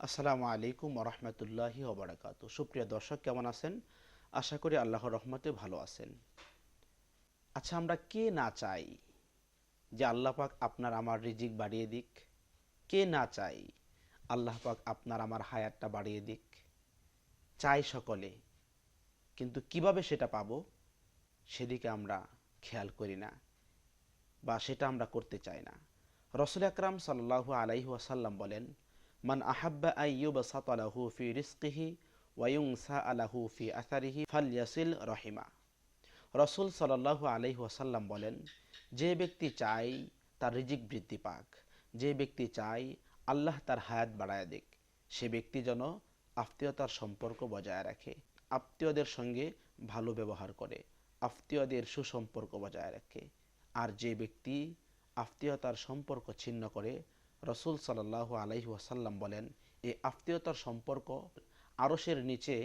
আসসালামু আলাইকুম ওরহমতুল্লাহি ওবরাকাতু। সুপ্রিয় দর্শক, কেমন আছেন? আশা করি আল্লাহর রহমতে ভালো আছেন। আচ্ছা, আমরা কে না চাই যে আল্লাহ পাক আপনার আমার রিজিক বাড়িয়ে দিক? কে না চাই আল্লাহ পাক আপনার আমার হায়াতটা বাড়িয়ে দিক? চাই সকলে, কিন্তু কিভাবে সেটা পাবো সেদিকে আমরা খেয়াল করি না, বা সেটা আমরা করতে চাই না। রসুল আকরাম সাল্লাল্লাহু আলাইহি ওয়াসাল্লাম বলেন, মান আহাব্বা আইয়ুবসাতা লাহু ফি রিজকিহি ওয়া ইউনসা আলাহু ফি আসারিহি ফালইয়াসিল রহিমা। রসুল সাল্লাল্লাহু আলাইহি ওয়াসাল্লাম বলেন, যে ব্যক্তি চায় তার রিজিক বৃদ্ধি পাক, যে ব্যক্তি চায় আল্লাহ তার হায়াত বাড়ায় দিক, সে ব্যক্তি যেন আত্মীয়তার সম্পর্ক বজায় রাখে, আত্মীয়দের সঙ্গে ভালো ব্যবহার করে, আত্মীয়দের সুসম্পর্ক বজায় রাখে। আর যে ব্যক্তি আত্মীয়তার সম্পর্ক ছিন্ন করে, রসুল সাল্লাল্লাহু আলাইহি ওয়াসাল্লাম বলেন, এই আত্মীয়তার সম্পর্ক আরশের নিচে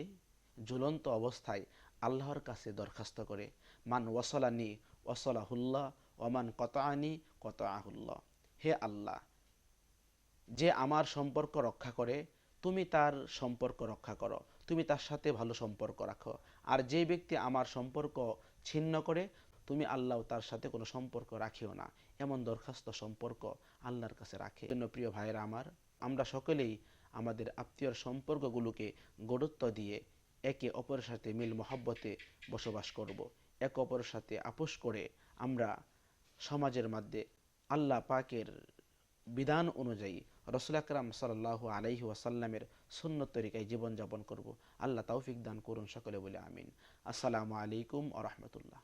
ঝুলন্ত অবস্থায় আল্লাহর কাছে দরখাস্ত করে, মান ওয়াসলানি ওয়াসলাহুল্লাহ ওমান কতআনি কতআহুল্লাহ। হে আল্লাহ, যে আমার সম্পর্ক রক্ষা করে তুমি তার সম্পর্ক রক্ষা করো, তুমি তার সাথে ভালো সম্পর্ক রাখো। আর যে ব্যক্তি আমার সম্পর্ক ছিন্ন করে, তুমি আল্লাহ তার সাথে কোনো সম্পর্ক রাখিও না। এমন দরখাস্ত সম্পর্ক আল্লাহর কাছে রাখে। জন্য প্রিয় ভাইয়েরা আমার, আমরা সকলেই আমাদের আত্মীয়র সম্পর্কগুলোকে গুরুত্ব দিয়ে একে অপরের সাথে মিল মহব্বতে বসবাস করব। একে অপরের সাথে আপোষ করে আমরা সমাজের মধ্যে আল্লাহ পাকের বিধান অনুযায়ী রসুল আকরাম সাল্লাল্লাহু আলাইহি ওয়াসাল্লামের সুন্নত তরিকায় জীবনযাপন করব। আল্লাহ তৌফিক দান করুন সকলে বলে আমিন। আসসালামু আলাইকুম ওয়া রাহমাতুল্লাহ।